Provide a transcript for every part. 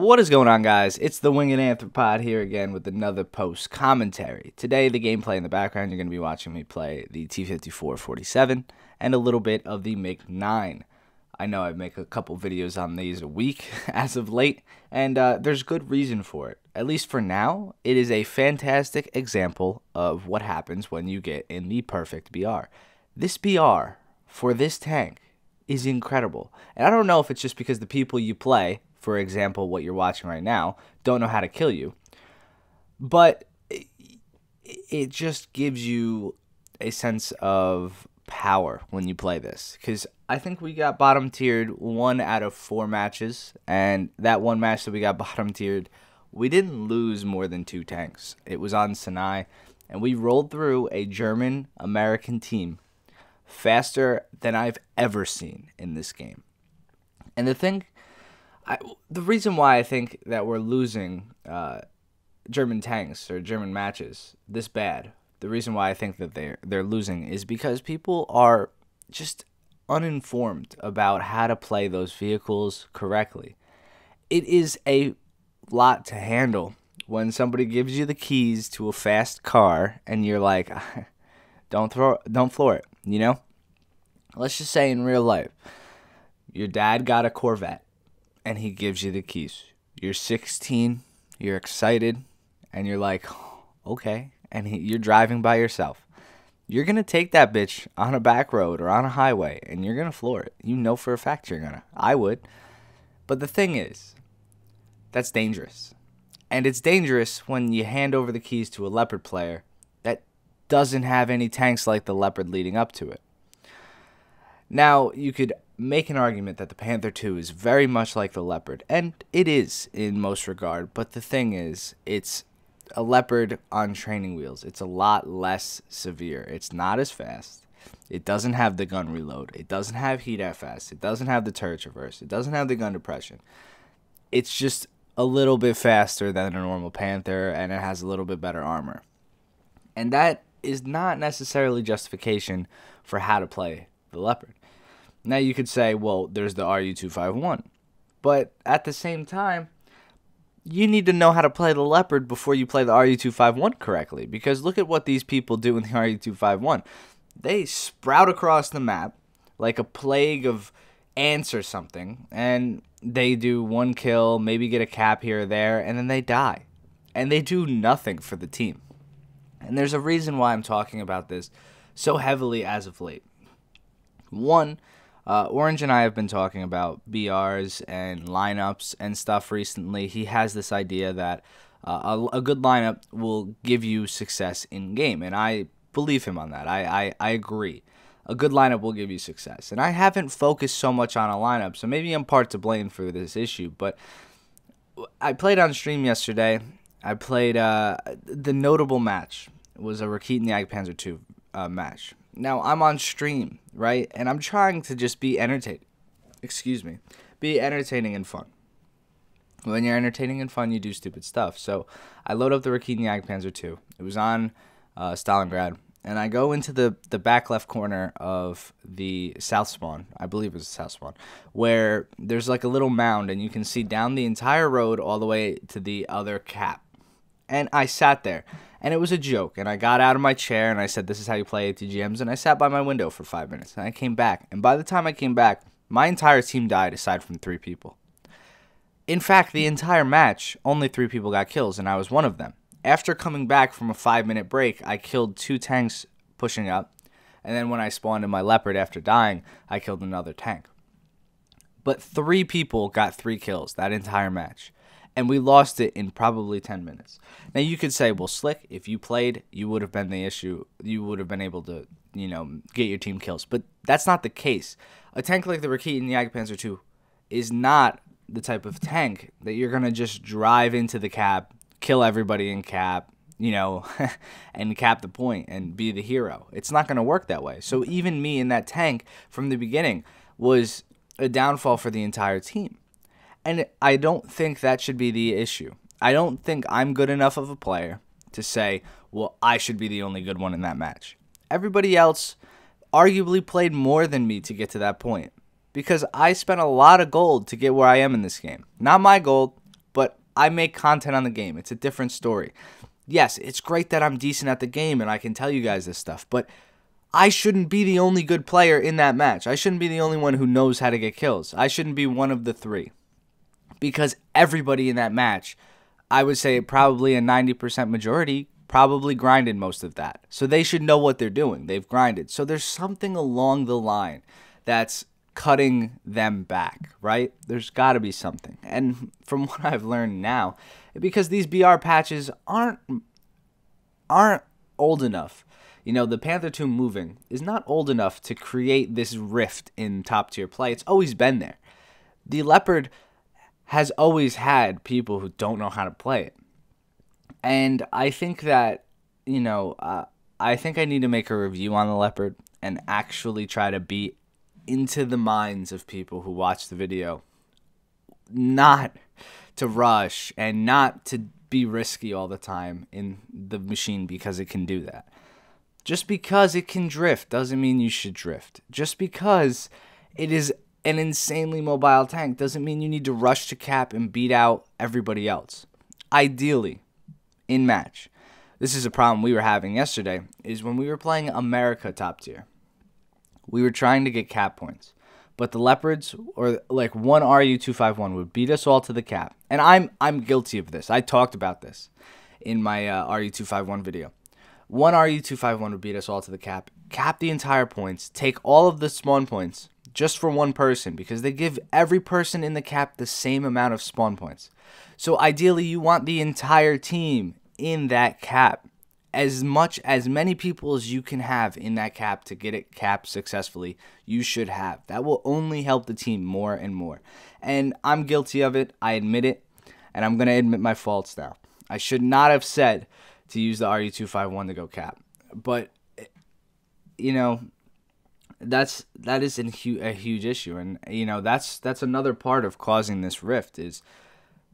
What is going on, guys? It's the Winged Anthropod here again with another post commentary. Today, the gameplay in the background, you're going to be watching me play the T-54-47 and a little bit of the MiG-9. I know I make a couple videos on these a week as of late, and there's good reason for it. At least for now, it is a fantastic example of what happens when you get in the perfect BR. This BR for this tank is incredible, and I don't know if it's just because the people you play, for example, what you're watching right now, don't know how to kill you. But it just gives you a sense of power when you play this. Because I think we got bottom tiered 1 out of 4 matches. And that one match that we got bottom tiered, we didn't lose more than 2 tanks. It was on Sinai. And we rolled through a German-American team faster than I've ever seen in this game. And the reason why I think that we're losing German tanks or German matches this bad, the reason why I think that they're losing is because people are just uninformed about how to play those vehicles correctly. It is a lot to handle when somebody gives you the keys to a fast car and you're like, don't floor it, you know? Let's just say in real life, your dad got a Corvette and he gives you the keys. You're 16, you're excited, and you're like, okay, and you're driving by yourself. You're going to take that bitch on a back road or on a highway, and you're going to floor it. You know for a fact you're going to. I would. But the thing is, that's dangerous. And it's dangerous when you hand over the keys to a Leopard player that doesn't have any tanks like the Leopard leading up to it. Now, you could make an argument that the Panther II is very much like the Leopard, and it is in most regard, but the thing is, it's a Leopard on training wheels. It's a lot less severe. It's not as fast. It doesn't have the gun reload. It doesn't have heat FS. It doesn't have the turret traverse. It doesn't have the gun depression. It's just a little bit faster than a normal Panther, and it has a little bit better armor. And that is not necessarily justification for how to play the Leopard. Now you could say, well, there's the RU-251. But at the same time, you need to know how to play the Leopard before you play the RU-251 correctly. Because look at what these people do in the RU-251. They sprout across the map like a plague of ants or something. And they do 1 kill, maybe get a cap here or there, and then they die. And they do nothing for the team. And there's a reason why I'm talking about this so heavily as of late. One, Orange and I have been talking about BRs and lineups and stuff recently. He has this idea that a good lineup will give you success in game, and I believe him on that. I agree. A good lineup will give you success, and I haven't focused so much on a lineup, so maybe I'm part to blame for this issue. But I played on stream yesterday. I played the notable match was a Rakit and the Jagdpanzer II match. Now, I'm on stream, right? And I'm trying to just be entertaining. Be entertaining and fun. When you're entertaining and fun, you do stupid stuff. So, I load up the Rakit and Jagdpanzer II. It was on Stalingrad. And I go into the back left corner of the south spawn. I believe it was the south spawn. Where there's like a little mound. And you can see down the entire road all the way to the other cap. And I sat there. And it was a joke, and I got out of my chair, and I said, this is how you play ATGMs, and I sat by my window for 5 minutes, and I came back, and by the time I came back, my entire team died aside from 3 people. In fact, the entire match, only 3 people got kills, and I was one of them. After coming back from a 5-minute break, I killed 2 tanks pushing up, and then when I spawned in my Leopard after dying, I killed another tank. But 3 people got 3 kills that entire match. And we lost it in probably 10 minutes. Now, you could say, well, Slick, if you played, you would have been the issue. You would have been able to, get your team kills. But that's not the case. A tank like the Rakit and the Jagdpanzer II is not the type of tank that you're going to just drive into the cap, kill everybody in cap, and cap the point and be the hero. It's not going to work that way. So even me in that tank from the beginning was a downfall for the entire team. And I don't think that should be the issue. I don't think I'm good enough of a player to say, well, I should be the only good one in that match. Everybody else arguably played more than me to get to that point. Because I spent a lot of gold to get where I am in this game. Not my gold, I make content on the game. It's a different story. Yes, it's great that I'm decent at the game and I can tell you guys this stuff, but I shouldn't be the only good player in that match. I shouldn't be the only one who knows how to get kills. I shouldn't be one of the three. Because everybody in that match, I would say probably a 90% majority, probably grinded most of that. So they should know what they're doing. They've grinded. So there's something along the line that's cutting them back, right? There's got to be something. And from what I've learned now, because these BR patches aren't old enough. You know, the Panther Tomb moving is not old enough to create this rift in top tier play. It's always been there. The Leopard has always had people who don't know how to play it. And I think that, you know, I think I need to make a review on the Leopard and actually try to be into the minds of people who watch the video. Not to rush and not to be risky all the time in the machine because it can do that. Just because it can drift doesn't mean you should drift. Just because it is an insanely mobile tank doesn't mean you need to rush to cap and beat out everybody else. Ideally, in match. This is a problem we were having yesterday, is when we were playing America top tier. We were trying to get cap points. But the Leopards, or like one RU251, would beat us all to the cap. And I'm guilty of this. I talked about this in my RU251 video. One RU251 would beat us all to the cap the entire points, take all of the spawn points just for one person, because they give every person in the cap the same amount of spawn points. So ideally, you want the entire team in that cap. As many people as you can have in that cap to get it capped successfully, you should have. That will only help the team more and more. And I'm guilty of it. I admit it. And I'm going to admit my faults now. I should not have said to use the RU251 to go cap. But, you know, that is a huge issue. And, you know, that's another part of causing this rift is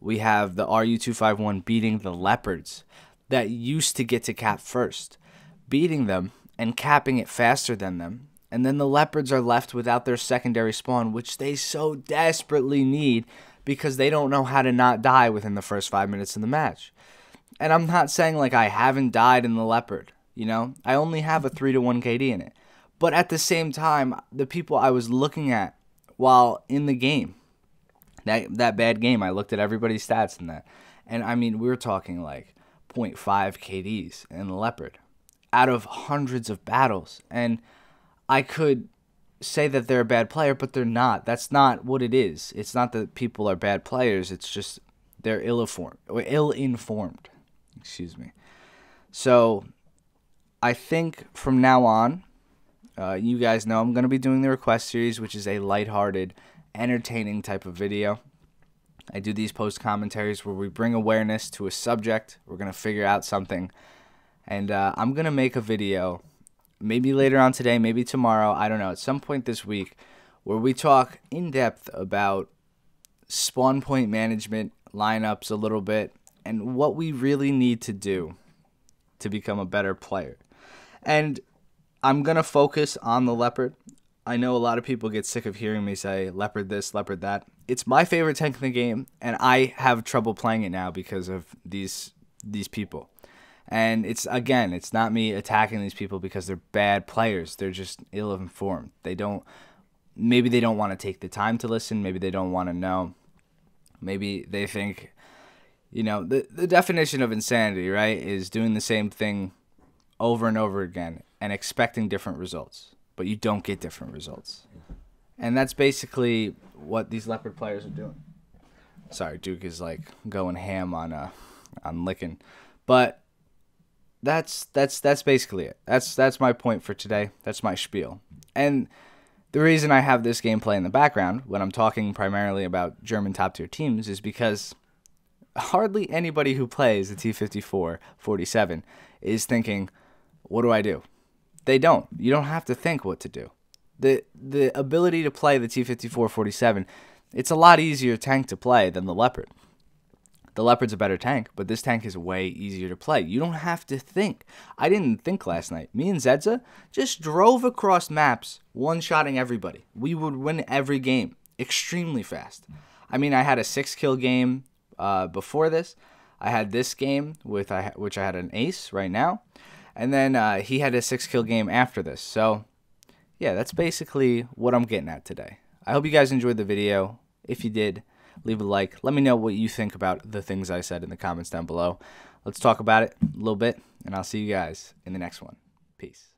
we have the RU251 beating the Leopards that used to get to cap first, beating them and capping it faster than them. And then the Leopards are left without their secondary spawn, which they so desperately need because they don't know how to not die within the first 5 minutes of the match. And I'm not saying like I haven't died in the Leopard, you know? I only have a 3-1 KD in it. But at the same time, the people I was looking at while in the game, that bad game, I looked at everybody's stats in that. And I mean, we were talking like 0.5 KDs in the Leopard out of hundreds of battles. And I could say that they're a bad player, but they're not. That's not what it is. It's not that people are bad players. It's just they're ill-informed. Excuse me. So I think from now on, you guys know I'm going to be doing the request series, which is a lighthearted, entertaining type of video. I do these post commentaries where we bring awareness to a subject. We're going to figure out something. And I'm going to make a video, maybe later on today, maybe tomorrow, I don't know, at some point this week, where we talk in depth about spawn point management, lineups a little bit, and what we really need to do to become a better player. And I'm going to focus on the Leopard. I know a lot of people get sick of hearing me say Leopard this, Leopard that. It's my favorite tank in the game, and I have trouble playing it now because of these people. And it's not me attacking these people because they're bad players. They're just ill-informed. Maybe they don't want to take the time to listen. Maybe they don't want to know. Maybe they think, you know, the definition of insanity, right, is doing the same thing over and over again and expecting different results. But you don't get different results. And that's basically what these Leopard players are doing. Sorry, Duke is like going ham on licking. But that's basically it. That's my point for today. That's my spiel. And the reason I have this gameplay in the background when I'm talking primarily about German top tier teams is because hardly anybody who plays the T54-47 is thinking, what do I do? They don't. You don't have to think what to do. The ability to play the T54-47, it's a lot easier tank to play than the Leopard. The Leopard's a better tank, but this tank is way easier to play. You don't have to think. I didn't think last night. Me and Zedza just drove across maps, one-shotting everybody. We would win every game extremely fast. I mean, I had a 6-kill game before this, I had this game which I had an ace right now, and then he had a 6-kill game after this. So yeah, that's basically what I'm getting at today. I hope you guys enjoyed the video. If you did, leave a like. Let me know what you think about the things I said in the comments down below. Let's talk about it a little bit, and I'll see you guys in the next one. Peace.